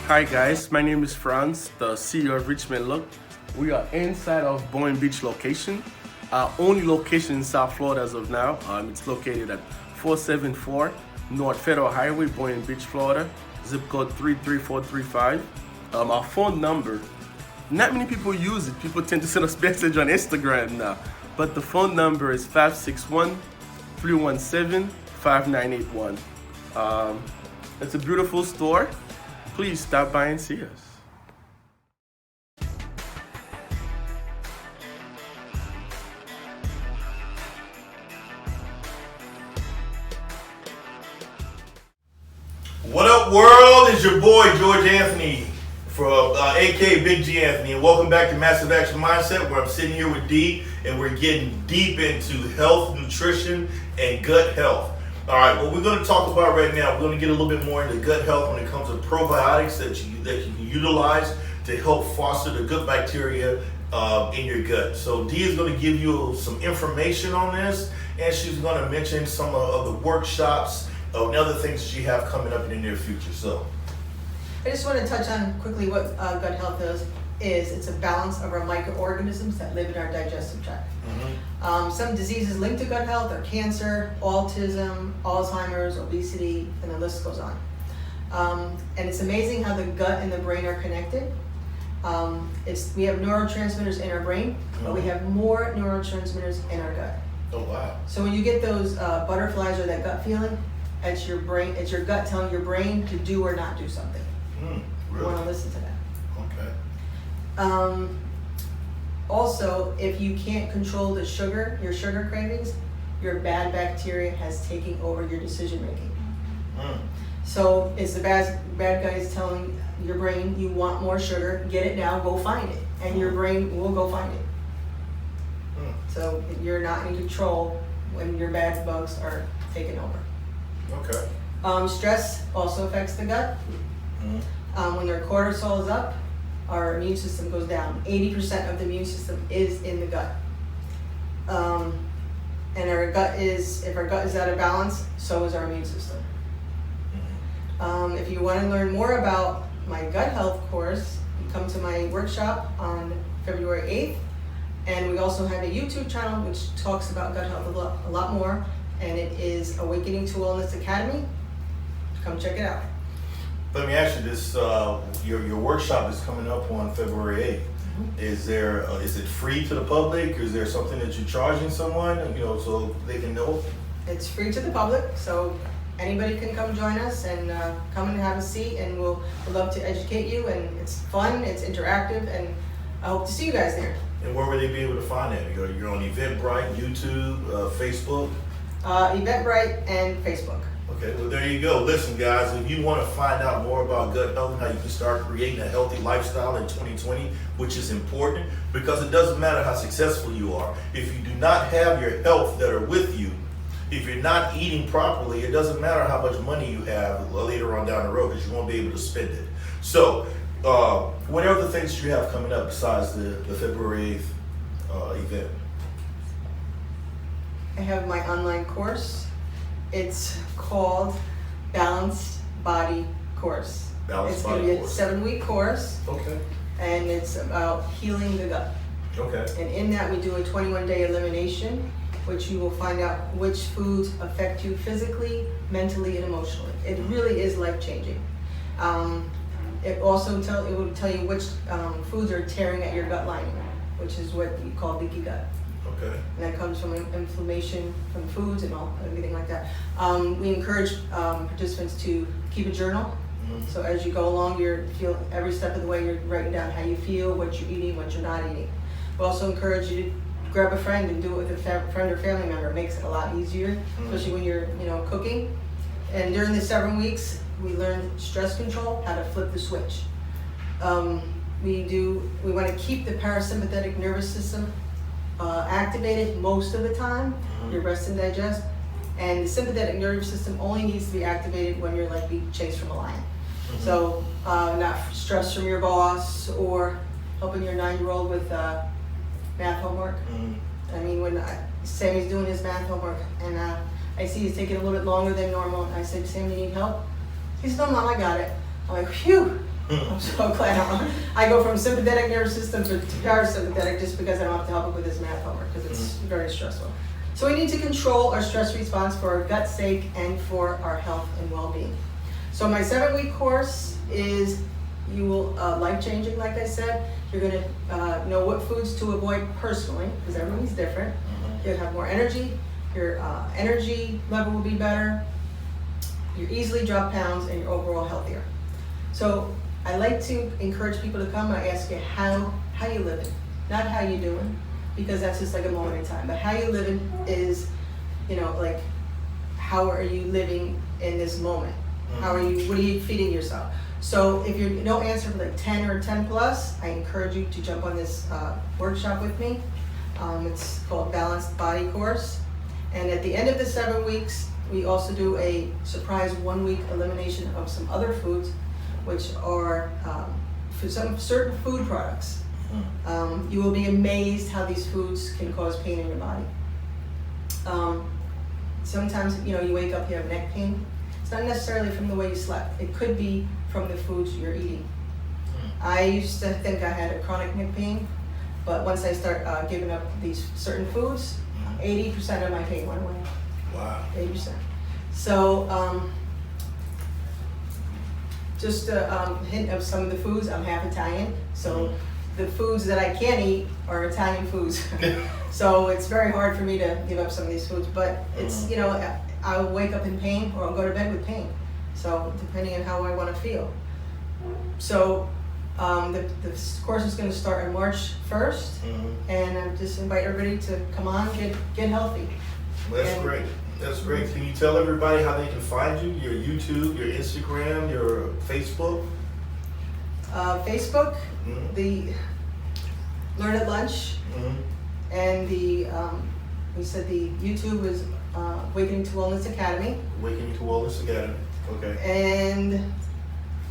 Hi guys, my name is Franz, the CEO of Richmond Look. We are inside of Boynton Beach location, our only location in South Florida as of now. It's located at 474 North Federal Highway, Boynton Beach, Florida, zip code 33435. Our phone number, not many people use it. People tend to send us message on Instagram now, but the phone number is 561-317-5981. It's a beautiful store. Please stop by and see us. What up, world? It's your boy George Anthony from aka Big G Anthony, and welcome back to Massive Action Mindset, where I'm sitting here with D, and we're getting deep into health, nutrition, and gut health. All right, what we're going to talk about right now, we're going to get a little bit more into gut health when it comes to probiotics that you can utilize to help foster the gut bacteria in your gut. So Dee is going to give you some information on this, and she's going to mention some of the workshops and other things that you have coming up in the near future. So I just want to touch on quickly what gut health is. It's a balance of our microorganisms that live in our digestive tract. Some diseases linked to gut health are cancer, autism, Alzheimer's, obesity, and the list goes on. And it's amazing how the gut and the brain are connected. We have neurotransmitters in our brain, but we have more neurotransmitters in our gut. oh wow. So when you get those butterflies or that gut feeling, it's your brain, it's your gut telling your brain to do or not do something. You Really? want to listen to that. Okay. Also, if you can't control your sugar cravings, your bad bacteria has taken over your decision making. So it's the bad guys telling your brain, you want more sugar, get it now, go find it. And your brain will go find it. So you're not in control when your bad bugs are taking over. Okay. Stress also affects the gut. When your cortisol is up, our immune system goes down. 80% of the immune system is in the gut. And if our gut is out of balance, so is our immune system. If you want to learn more about my gut health course, you come to my workshop on February 8th. And we also have a YouTube channel which talks about gut health a lot more. And it is Awakening to Wellness Academy. Come check it out. Let me ask you this: your workshop is coming up on February 8th. Is it free to the public? Is there something that you're charging someone, so they can know? It's free to the public, so anybody can come join us and come and have a seat, and we'll love to educate you. And it's fun, it's interactive, and I hope to see you guys there. And where will they be able to find that? You're on Eventbrite, YouTube, Facebook? Eventbrite and Facebook. Okay, well there you go. Listen guys, if you want to find out more about gut health and how you can start creating a healthy lifestyle in 2020, which is important because it doesn't matter how successful you are. If you do not have your health that are with you, if you're not eating properly, it doesn't matter how much money you have later on down the road because you won't be able to spend it. So, what are the things you have coming up besides the February 8th event? I have my online course. It's called Balanced Body Course. Balanced It's Body going to be a Course. 7-week course, Okay. and it's about healing the gut. Okay. And in that, we do a 21-day elimination, which you will find out which foods affect you physically, mentally, and emotionally. It really is life-changing. It also will tell you which foods are tearing at your gut lining, which is what we call leaky gut. Okay. And that comes from inflammation from foods and everything like that. We encourage participants to keep a journal. So as you go along, every step of the way you're writing down how you feel, what you're eating, what you're not eating. We also encourage you to grab a friend and do it with a friend or family member. It makes it a lot easier, especially when you're cooking. And during the 7 weeks, we learn stress control, how to flip the switch. We want to keep the parasympathetic nervous system activated most of the time, your rest and digest. And the sympathetic nervous system only needs to be activated when you're like being chased from a lion. So not stress from your boss or helping your 9-year-old with math homework. I mean, when Sammy's doing his math homework and I see he's taking a little bit longer than normal, and I said, Sammy, you need help? He said, no, Mom, I got it. I'm like, phew. I'm so glad. I go from sympathetic nervous system to parasympathetic just because I don't have to help him with his math homework because it's very stressful. So we need to control our stress response for our gut's sake and for our health and well-being. So my 7-week course is life-changing, like I said. You're going to know what foods to avoid personally because everybody's different. You'll have more energy. Your energy level will be better. You easily drop pounds and you're overall healthier. So I like to encourage people to come and I ask you how you living, not how you doing, because that's just like a moment in time. But how you living is, like how are you living in this moment? What are you feeding yourself? So if you don't answer for like 10 or 10 plus, I encourage you to jump on this workshop with me. It's called Balanced Body Course. And at the end of the 7 weeks, we also do a surprise 1-week elimination of some other foods, which are for some certain food products You will be amazed how these foods can cause pain in your body. Sometimes, you wake up, you have neck pain. It's not necessarily from the way you slept. It could be from the foods you're eating. I used to think I had a chronic neck pain, but once I start giving up these certain foods, 80% of my pain went away. Wow. 80%. So, just a hint of some of the foods. I'm half Italian, so the foods that I can't eat are Italian foods. So it's very hard for me to give up some of these foods, but it's, I'll wake up in pain or I'll go to bed with pain. So depending on how I want to feel. So the course is going to start on March 1st, and I just invite everybody to come on, get healthy. That's great. That's great. Can you tell everybody how they can find you? Your YouTube, your Instagram, your Facebook? Facebook, the Learn at Lunch, and the we said the YouTube is Awakening to Wellness Academy. Awakening to Wellness Academy. Okay. And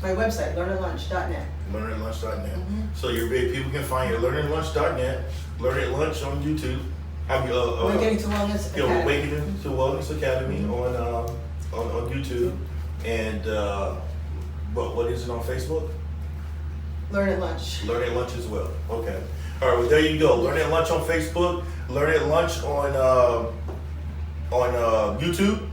my website, learnatlunch.net. Learnatlunch.net. So your big people can find you at learnatlunch.net. Learn at Lunch on YouTube. Awakening to Wellness Academy. Awakening to Wellness Academy on YouTube. And what is it on Facebook? Learn at Lunch. Learn at Lunch as well. Okay. All right. Well, there you go. Learn at Lunch on Facebook. Learn at Lunch on YouTube.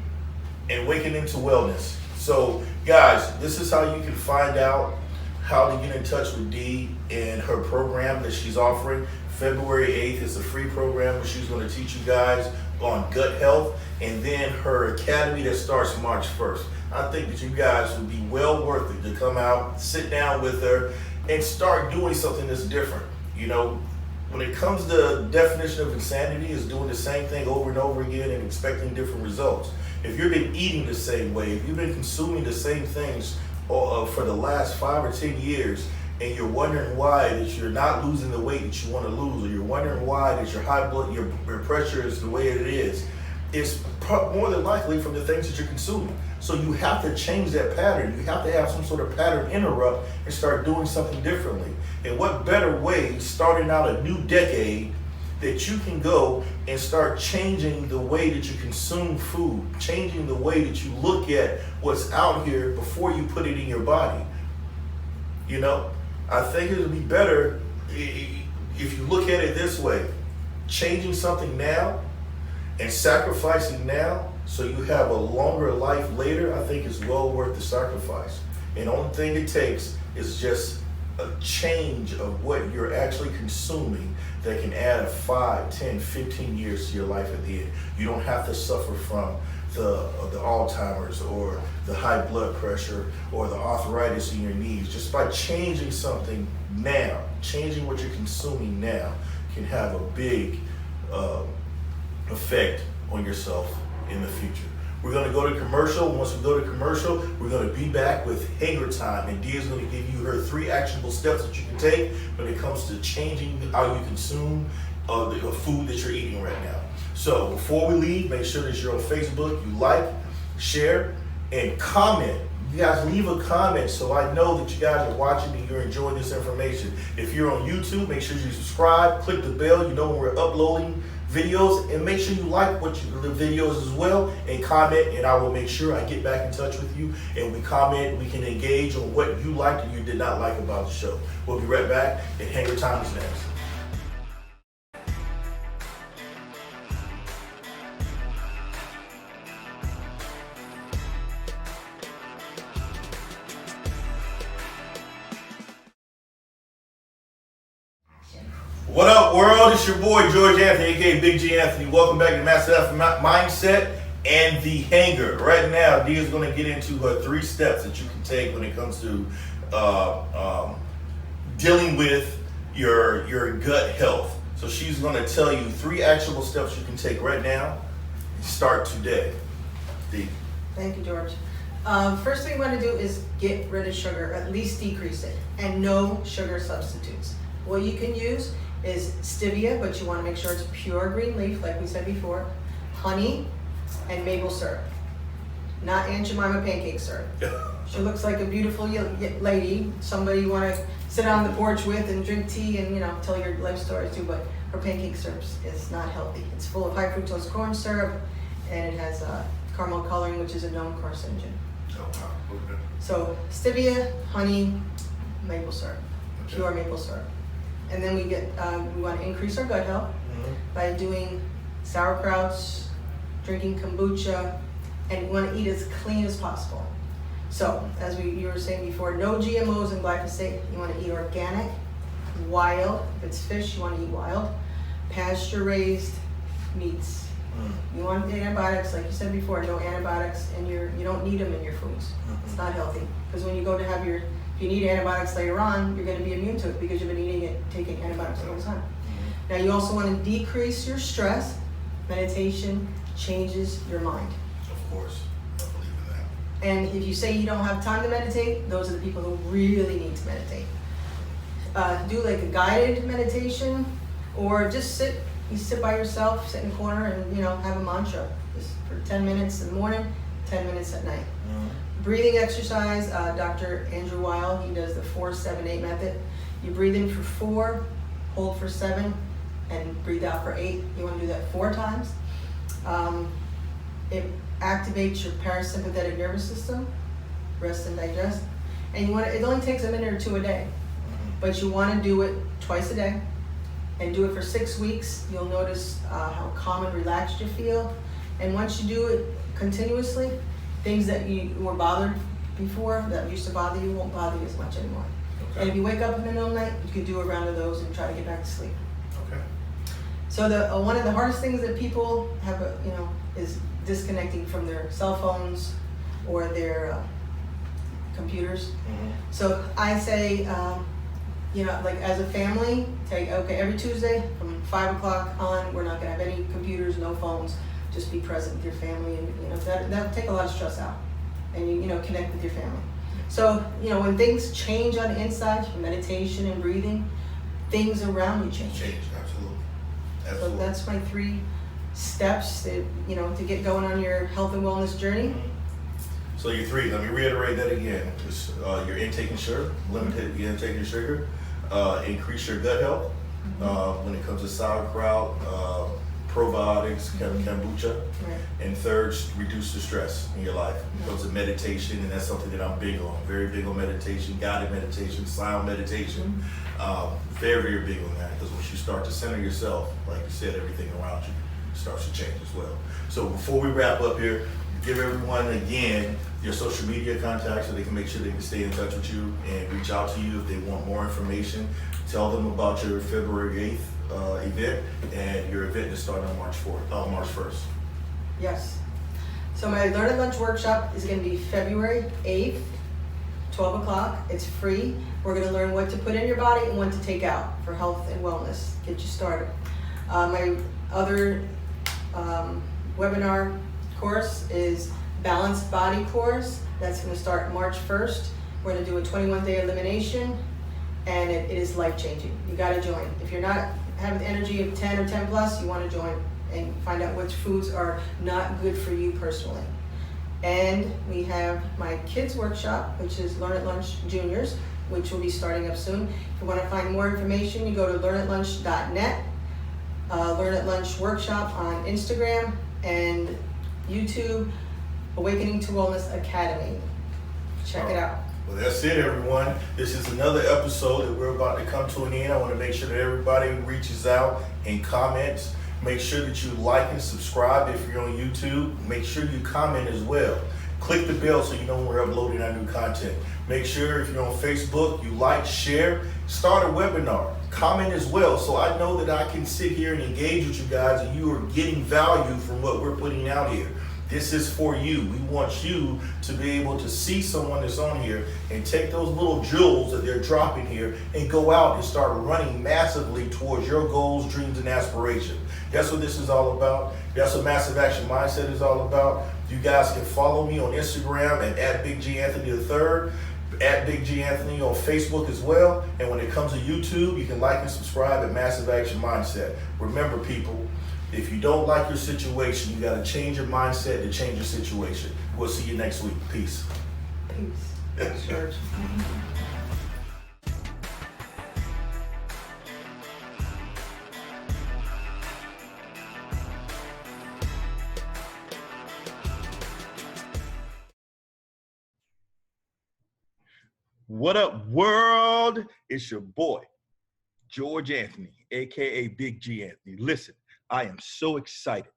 And Awakening to Wellness. So, guys, this is how you can find out how to get in touch with Dee and her program that she's offering. February 8th is a free program where she's going to teach you guys on gut health, and then her academy that starts March 1st. I think that you guys would be well worth it to come out, sit down with her, and start doing something that's different. When it comes to definition of insanity, is doing the same thing over and over again and expecting different results. If you've been eating the same way, if you've been consuming the same things for the last 5 or 10 years, and you're wondering why that you're not losing the weight that you want to lose, or you're wondering why that your pressure is the way it is, it's more than likely from the things that you're consuming. So you have to change that pattern. You have to have some sort of pattern interrupt and start doing something differently. And what better way, starting out a new decade, that you can go and start changing the way that you consume food, changing the way that you look at what's out here before you put it in your body. I think it would be better if you look at it this way: changing something now and sacrificing now so you have a longer life later, I think is well worth the sacrifice. And the only thing it takes is just a change of what you're actually consuming that can add 5, 10, 15 years to your life at the end. You don't have to suffer from the Alzheimer's or the high blood pressure or the arthritis in your knees. Just by changing something now, changing what you're consuming now, can have a big effect on yourself in the future. We're going to go to commercial. Once we go to commercial, we're going to be back with Hanger Time, and Dee is going to give you her 3 actionable steps that you can take when it comes to changing how you consume the food that you're eating right now. So before we leave, make sure that you're on Facebook, you like, share, and comment. You guys leave a comment so I know that you guys are watching and you're enjoying this information. If you're on YouTube, make sure you subscribe, click the bell, you know when we're uploading videos, and make sure you like the videos as well, and comment, and I will make sure I get back in touch with you and we comment, we can engage on what you liked and you did not like about the show. We'll be right back, and Hanger Time is next. What up, world? It's your boy, George Anthony, aka Big G Anthony. Welcome back to Master F Mindset and the Hanger. Right now, Dee is going to get into her 3 steps that you can take when it comes to dealing with your gut health. So she's going to tell you 3 actionable steps you can take right now. Start today. Dee. Thank you, George. First thing you want to do is get rid of sugar, at least decrease it, and no sugar substitutes. What you can use is stevia, but you want to make sure it's pure green leaf, like we said before, honey, and maple syrup. not Aunt Jemima pancake syrup. She looks like a beautiful lady, somebody you want to sit on the porch with and drink tea and, you know, tell your life stories to, but her pancake syrup is not healthy. It's full of high fructose corn syrup, and it has caramel coloring, which is a known carcinogen. Oh, wow. Okay. So stevia, honey, maple syrup, Okay. pure maple syrup. And then we want to increase our gut health by doing sauerkrauts, drinking kombucha, and we want to eat as clean as possible. So, as you were saying before, no GMOs and glyphosate. You want to eat organic, wild. If it's fish, you want to eat wild. Pasture-raised meats. You want antibiotics, like you said before, no antibiotics, and you don't need them in your foods. It's not healthy, because when you go to have if you need antibiotics later on, you're going to be immune to it because you've been taking antibiotics all the time. Now you also want to decrease your stress. Meditation changes your mind. Of course, I believe in that. And if you say you don't have time to meditate, those are the people who really need to meditate. Do like a guided meditation, or just you sit by yourself, sit in a corner, and have a mantra just for 10 minutes in the morning, 10 minutes at night. Breathing exercise, Dr. Andrew Weil, he does the 4-7-8 method. You breathe in for 4, hold for 7, and breathe out for 8. You want to do that 4 times. It activates your parasympathetic nervous system, rest and digest. And it only takes a minute or 2 a day, but you want to do it twice a day, and do it for 6 weeks. You'll notice how calm and relaxed you feel. And once you do it continuously, things that you were bothered before, that used to bother you, won't bother you as much anymore. Okay. And if you wake up in the middle of the night, you can do a round of those and try to get back to sleep. Okay. So one of the hardest things that people have, is disconnecting from their cell phones or their computers. So I say, like as a family, every Tuesday from 5 o'clock on, we're not gonna have any computers, no phones. Just be present with your family, and that'll take a lot of stress out, and you connect with your family. So when things change on the inside, meditation and breathing, things around you change. Absolutely. So that's my 3 steps that to get going on your health and wellness journey. So your 3, let me reiterate that again. It's, you're intaking sugar, limited your intake of sugar, increase your gut health when it comes to sauerkraut, probiotics, kombucha, Right. and 3rd, reduce the stress in your life. It comes to meditation, and that's something that I'm big on. Very big on meditation, guided meditation, silent meditation. Very, very big on that, because once you start to center yourself, like you said, everything around you starts to change as well. So before we wrap up here, give everyone again your social media contacts so they can make sure they can stay in touch with you and reach out to you if they want more information. Tell them about your February 8th event, and your event is starting on March 1st. Yes. So my Learn at Lunch workshop is going to be February 8th, 12 o'clock. It's free. We're going to learn what to put in your body and what to take out for health and wellness, get you started. My other webinar course is Balanced Body course. That's going to start March 1st. We're going to do a 21-day elimination, and it is life-changing. You got to join. If you're not having the energy of 10 or 10 plus, you want to join and find out which foods are not good for you personally. And we have my kids workshop, which is Learn at Lunch Juniors, which will be starting up soon. If you want to find more information, you go to learnatlunch.net, Learn at Lunch workshop on Instagram and YouTube, Awakening to Wellness Academy. Check it out. Well, that's it, everyone. This is another episode that we're about to come to an end. I want to make sure that everybody reaches out and comments. Make sure that you like and subscribe if you're on YouTube. Make sure you comment as well. Click the bell so you know when we're uploading our new content. Make sure if you're on Facebook, you like, share, start a webinar. Comment as well so I know that I can sit here and engage with you guys and you are getting value from what we're putting out here. This is for you. We want you to be able to see someone that's on here and take those little jewels that they're dropping here and go out and start running massively towards your goals, dreams, and aspirations. That's what this is all about. That's what Massive Action Mindset is all about. You guys can follow me on Instagram at Big G Anthony III, at Big G Anthony on Facebook as well. And when it comes to YouTube, you can like and subscribe at Massive Action Mindset. Remember, people, If you don't like your situation, you got to change your mindset to change your situation. We'll see you next week. Peace. Peace. Thanks, George. What up, world? It's your boy, George Anthony, aka Big G Anthony. Listen, I am so excited.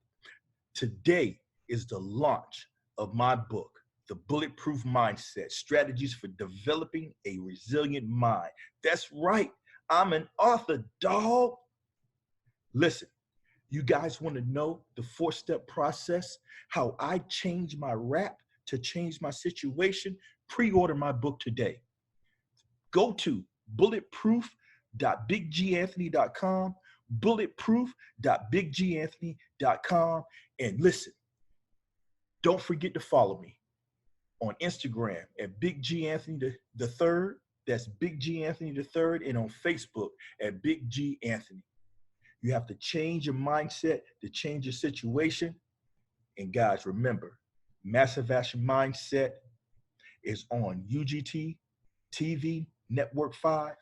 Today is the launch of my book, The Bulletproof Mindset, Strategies for Developing a Resilient Mind. That's right, I'm an author, dog. Listen, you guys want to know the 4-step process, how I changed my rap to change my situation? Pre-order my book today. Go to bulletproof.bigganthony.com, bulletproof.bigganthony.com, and listen, don't forget to follow me on Instagram at Big G Anthony the third. That's Big G Anthony the third, and on Facebook at Big G Anthony. You have to change your mindset to change your situation. And guys, remember, Massive Action Mindset is on UGT TV Network 5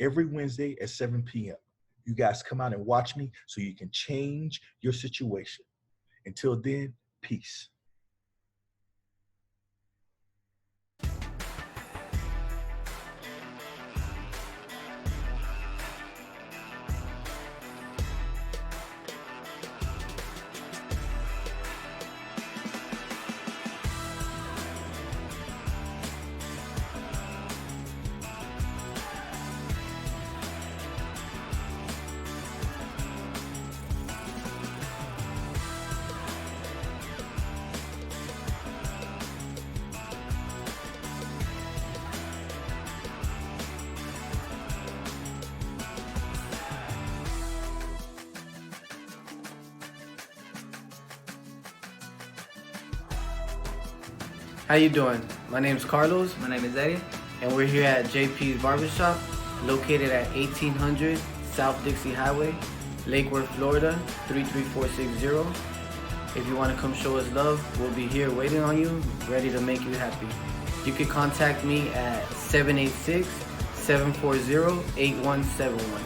every Wednesday at 7 p.m. You guys come out and watch me so you can change your situation. Until then, peace. How you doing? My name's Carlos, My name is Eddie. and we're here at JP's Barbershop, located at 1800 South Dixie Highway, Lake Worth, Florida, 33460. If you want to come show us love, we'll be here waiting on you, ready to make you happy. You can contact me at 786-740-8171.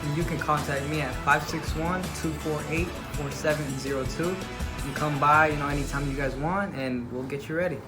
And you can contact me at 561-248-4702. You can come by, anytime you guys want, and we'll get you ready.